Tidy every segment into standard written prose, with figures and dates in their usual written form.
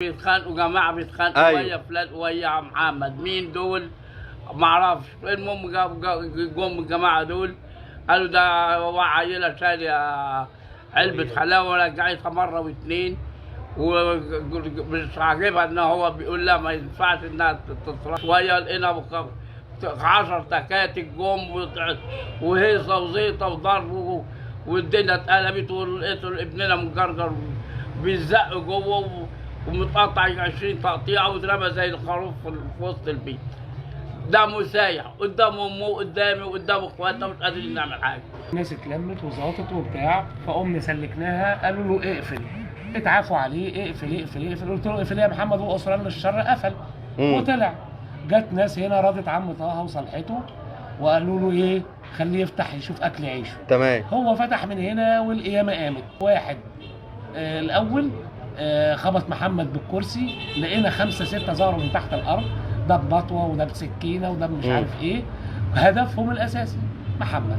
بيتخانقوا جماعة بيتخانقوا أيوة. ويا فلان ويا محمد، مين دول؟ معرفش. المهم جم الجماعة دول قالوا ده هو عيلة شارية علبة حلاوة ورجعتها مرة واتنين، ومش عاجبها ان هو بيقول لها ما ينفعش انها تتصرف. شوية لقينا 10 تكاتك جم وهيصة وزيطة وضرب والدنيا اتقلبت، ولقيتوا ابننا مجرجر بيزق جوه ومتقطع 20 تقطيعه واترمى زي الخروف في وسط البيت. دمه سايح قدام امه قدامي وقدام اخواتنا، مش قادرين نعمل حاجه. الناس اتلمت وزاطت وبتاع، فقمنا سلكناها، قالوا له اقفل، اتعافوا عليه، اقفل اقفل اقفل. قلت له اقفل يا محمد، هو اصرار للشر، قفل وطلع. جت ناس هنا راضت عم طه وصلحته وقالوا له ايه، خليه يفتح يشوف اكل عيشه. تمام. هو فتح من هنا والقيامه قامت. واحد الاول خبط محمد بالكرسي، لقينا 5 6 ظهروا من تحت الارض، ده بمطوه وده بسكينه وده مش عارف ايه. هدفهم الاساسي محمد.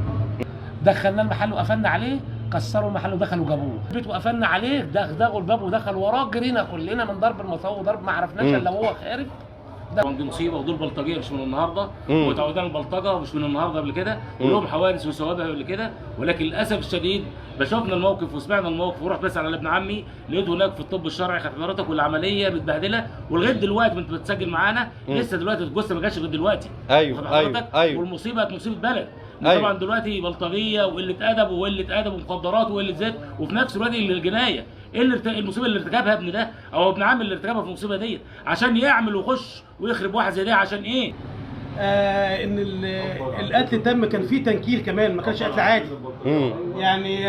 دخلنا المحل وقفلنا عليه، كسروا المحل ودخلوا جابوه البيت وقفلنا عليه، دغدغوا الباب ودخلوا وراه، جرينا كلنا من ضرب المطوه وضرب ما عرفناش الا هو خارج. دي مصيبه، ودول بلطجيه مش من النهارده، ومتعودين البلطجه مش من النهارده قبل كده، ولهم حوادث وسوابق قبل كده. ولكن للاسف الشديد شفنا الموقف وسمعنا الموقف ورحت بس على ابن عمي، لقيته هناك في الطب الشرعي خد حضرتك، والعمليه متبهدله، ولغايه دلوقتي انت بتسجل معانا لسه دلوقتي الجثه ما جاتش غير دلوقتي. ايوه. والمصيبه كانت مصيبه بلد. أيوة. طبعا دلوقتي بلطجيه وقله ادب ومخدرات وقله ذات، وفي نفس الوقت الجنايه. ايه المصيبه اللي ارتكبها ابن ده او ابن عم اللي ارتكبها في المصيبه ديت عشان يعمل ويخش ويخرب واحد زي ده عشان ايه؟ ان القتل تم، كان فيه تنكيل كمان، ما كانش قتل عادي. يعني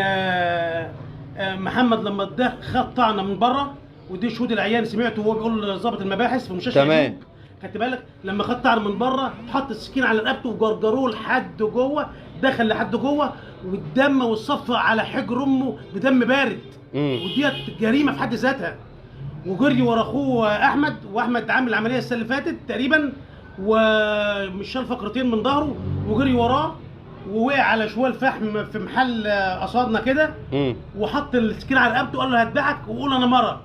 محمد لما ده خد طعنه من بره، ودي شهود العيان سمعته وهو بيقول ضابط المباحث في مستشفى. تمام. خدت بالك لما خد طعنه من بره، حط السكين على رقبته وجرجروه لحد جوه، دخل لحد جوه، والدم والصف على حجر امه بدم بارد. وديت جريمه في حد ذاتها. وجري ورا اخوه احمد، واحمد عامل العمليه السنه اللي فاتت تقريبا، ومش شال فقرتين من ظهره، وجري وراه ووقع على شوال فحم في محل قصادنا كده، وحط السكين على رقبته وقال له هذبحك وقول انا مره.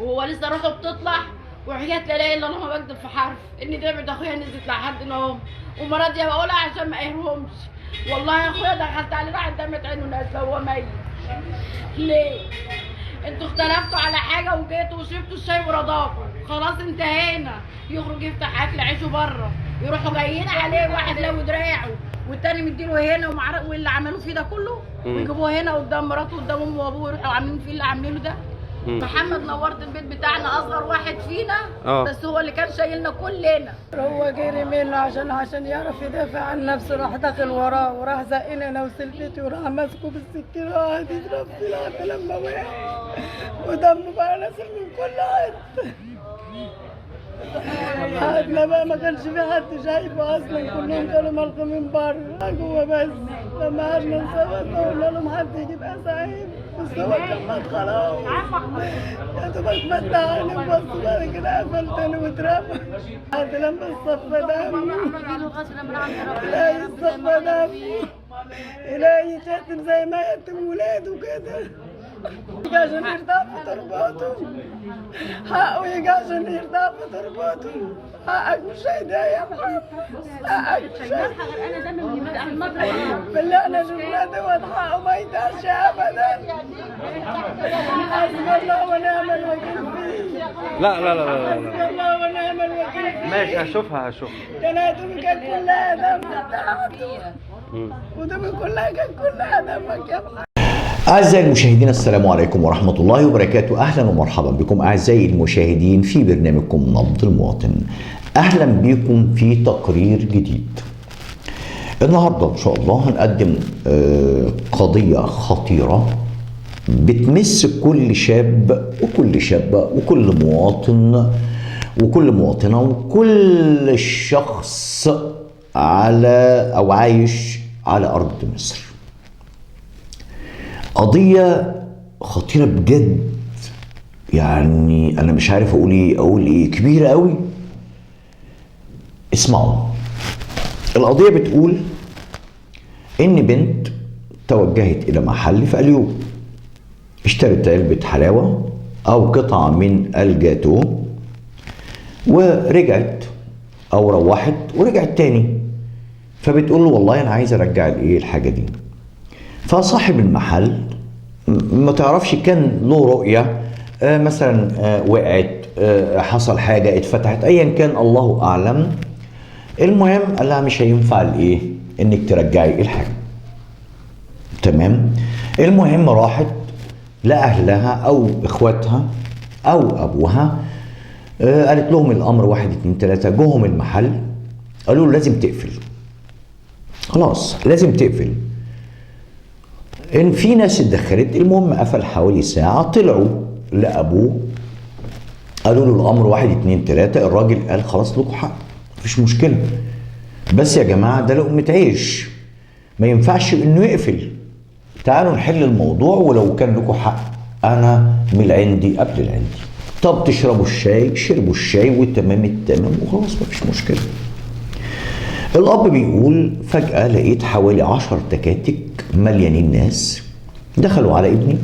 وهو لسه روحه بتطلع، وحكايه لا اله الا الله ما بكذب في حرف ان دمعه اخويا نزلت لحد نوم، وما راضيه بقولها عشان ما يهرمش. والله يا اخويا دخلت عليه راحت دمعه عينه نازله وهو ميت. ليه؟ انتوا اختلفتوا على حاجه وجيتوا وشربتوا الشاي ورضاكوا، خلاص انتهينا. يخرج يفتح اكل عيشه بره، يروحوا جايين عليه واحد لو دراعه والتاني مديله هنا واللي عملوه فيه ده كله، ويجيبوه هنا قدام مراته قدام امه وابوه، يروحوا عاملين فيه اللي عاملينه ده. محمد نورت البيت بتاعنا، اصغر واحد فينا بس هو اللي كان شايلنا كلنا. هو جري منه عشان يعرف يدافع عن نفسه، راح داخل وراه وراح زقنا انا وسلفتي، وراح ماسكه بالسكينه وقعد يضرب فيه لحد لما وقع، ودمه بقى نازل من كل حته. قعدنا بقى ما كانش في حد شايفه اصلا، كلهم كانوا ملقومين بره جوه، بس لما قعدنا نصوت قلنا لهم حد يجيب اسعاف، بس هو كان مات خلاص. يا دوبك متعني بص بعد كده قفل تاني واترمى لحد لما الصفى دم. الاقي الصفى دم، الاقي يتيتم زي ما يتم ولاده كده، يجي عشان يرتاح في ترباته، حقه يجي عشان يرتاح في ترباته. حقك مش هيضيع يا محمد، حقك مش هيضيع. بالله احنا شفنا دوت حقه ما يضيعش ابدا. حسبي الله ونعم الوكيل فيه. لا حسبي الله ونعم الوكيل فيه. ماشي، هشوفها. جنازته كانت كلها دم بتاعته، ودم كلها كانت كلها دمك يا محمد. أعزائي المشاهدين، السلام عليكم ورحمة الله وبركاته. أهلا ومرحبا بكم أعزائي المشاهدين في برنامجكم نبض المواطن. أهلا بكم في تقرير جديد. النهاردة إن شاء الله هنقدم قضية خطيرة بتمس كل شاب وكل شابة وكل مواطن وكل مواطنة وكل شخص على أو عايش على أرض مصر. قضية خطيرة بجد، يعني أنا مش عارف أقول إيه، كبيرة قوي. اسمعوا. القضية بتقول إن بنت توجهت إلى محل في اليوم، اشترت علبة حلاوة او قطعة من الجاتو ورجعت او روحت ورجعت تاني، فبتقول له والله انا عايز ارجع الايه الحاجة دي. فصاحب المحل ما تعرفش كان له رؤية، مثلا وقعت، حصل حاجة اتفتحت، ايا كان الله اعلم. المهم قال لها مش هينفع الايه انك ترجعي الحاجة. تمام. المهم راحت لأهلها أو إخواتها أو أبوها، قالت لهم الأمر 1 2 3. جوهم المحل قالوا له لازم تقفل، خلاص لازم تقفل. إن في ناس اتدخلت، المهم قفل حوالي ساعة. طلعوا لأبوه قالوا له الأمر 1 2 3. الراجل قال خلاص لكم حق، مفيش مشكلة، بس يا جماعة ده لقمة عيش، ما ينفعش إنه يقفل. تعالوا نحل الموضوع، ولو كان لكم حق انا من العندي قبل العندي. طب تشربوا الشاي، شربوا الشاي وتمام التمام وخلاص مفيش مشكله. الاب بيقول فجاه لقيت حوالي 10 تكاتك مليانين ناس دخلوا على ابني،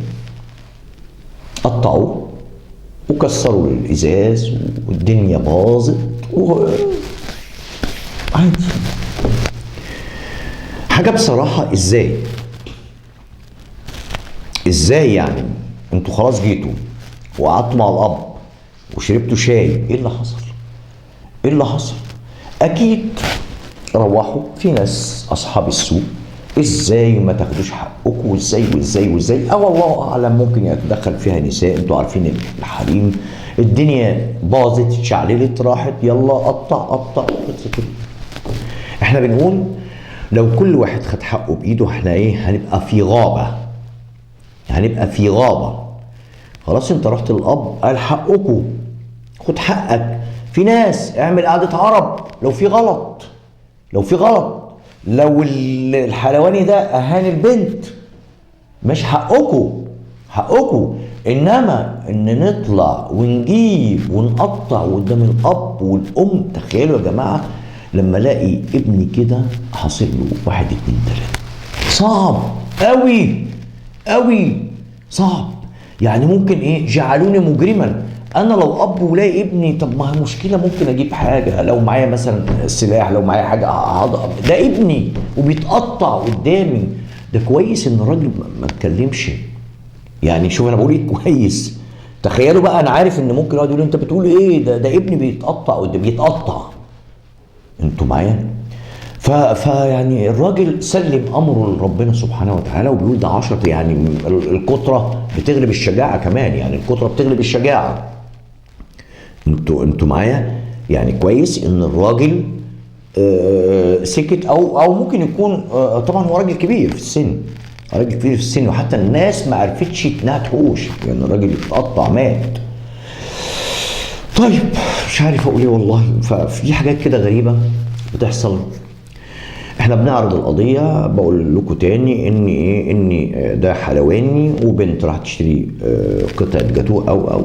قطعوه وكسروا الازاز والدنيا باظت عادي. حاجه بصراحه، ازاي يعني انتوا خلاص جيتوا وقعدتوا مع الاب وشربتوا شاي، ايه اللي حصل؟ ايه اللي حصل؟ اكيد روحوا في ناس اصحاب السوق، ازاي ما تاخدوش حقكم، وازاي او الله اعلم ممكن يتدخل فيها نساء، انتوا عارفين الحريم، الدنيا باظت اتشعللت راحت يلا قطع. احنا بنقول لو كل واحد خد حقه بايده احنا ايه؟ هنبقى في غابة. خلاص انت رحت للاب قال حقكم، خد حقك. في ناس اعمل قعدة عرب لو في غلط، لو الحلواني ده اهان البنت مش حقكم. انما ان نطلع ونجيب ونقطع قدام الاب والام. تخيلوا يا جماعة لما الاقي ابني كده حاصل له 1 2 3، صعب قوي صعب. يعني ممكن ايه؟ جعلوني مجرما. انا لو اب ولاقي ابني، طب ما هي مشكله، ممكن اجيب حاجه، لو معايا مثلا سلاح، لو معايا حاجه ده ابني وبيتقطع قدامي. ده كويس ان الراجل ما اتكلمش. يعني شوف انا بقول ايه، كويس. تخيلوا بقى، انا عارف ان ممكن يقعد يقول انت بتقول ايه، ده ابني بيتقطع قدامي، بيتقطع. انتوا معايا؟ فيعني الراجل سلم امره لربنا سبحانه وتعالى، وبيقول ده 10. يعني الكتره بتغلب الشجاعه كمان، يعني الكتره بتغلب الشجاعه. انتوا معايا؟ يعني كويس ان الراجل سكت، او ممكن يكون طبعا هو راجل كبير في السن، وحتى الناس ما عرفتش انها تحوش، يعني الراجل اتقطع مات. طيب مش عارف اقول ايه والله. ففي حاجات كده غريبه بتحصل. احنا بنعرض القضيه، بقول لكم تاني ان ده حلواني وبنت راح تشتري قطعه جاتوه او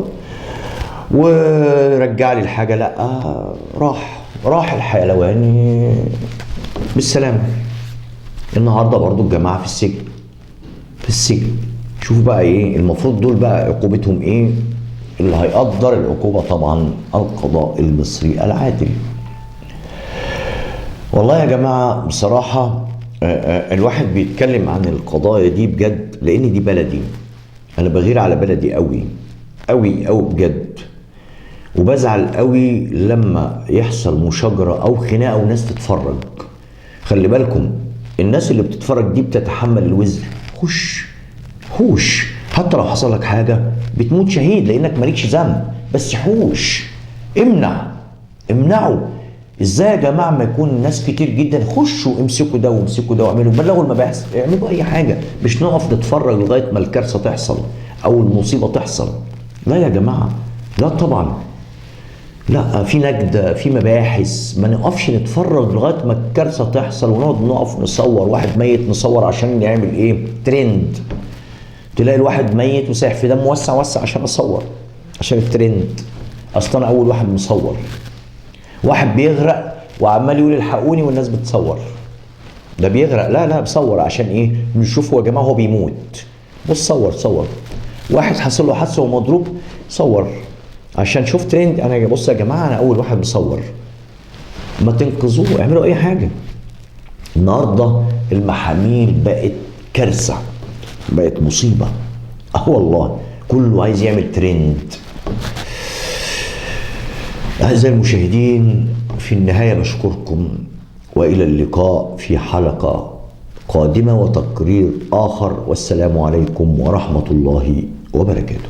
ورجع لي الحاجه، لا راح الحلواني بالسلامه. النهارده برضو الجماعه في السجن. شوفوا بقى ايه المفروض دول بقى عقوبتهم ايه؟ اللي هيقدر العقوبه طبعا القضاء المصري العادل. والله يا جماعة بصراحة الواحد بيتكلم عن القضايا دي بجد، لأن دي بلدي. أنا بغير على بلدي قوي بجد، وبزعل قوي لما يحصل مشاجرة أو خناقة وناس تتفرج. خلي بالكم الناس اللي بتتفرج دي بتتحمل الوزر. حوش حتى لو حصل لك حاجة بتموت شهيد لأنك مالكش ذنب، بس حوش. امنعوا. ازاي يا جماعه ما يكون ناس كتير جدا؟ خشوا امسكوا ده وامسكوا ده واعملوا، بلغوا المباحث، اعملوا اي حاجه، مش نقف نتفرج لغايه ما الكارثه تحصل او المصيبه تحصل. لا يا جماعه، لا طبعا، لا. في نجده، في مباحث، ما نقفش نتفرج لغايه ما الكارثه تحصل ونقعد نقف نصور واحد ميت، نصور عشان نعمل ايه؟ ترند. تلاقي الواحد ميت وسايح في دم، وسع عشان اصور، عشان الترند. اصلا اول واحد مصور، واحد بيغرق وعمال يقول الحقوني والناس بتصور. ده بيغرق، لا بصور عشان ايه؟ نشوفه يا جماعه هو بيموت. بص صور. واحد حصل له حادثه ومضروب، صور عشان شوف ترند. انا بص يا جماعه، انا اول واحد مصور، ما تنقذوه، اعملوا اي حاجه. النهارده المحاميل بقت كارثه، بقت مصيبه. والله كله عايز يعمل ترند. اعزائي المشاهدين، في النهايه بشكركم، والى اللقاء في حلقه قادمه وتقرير اخر، والسلام عليكم ورحمه الله وبركاته.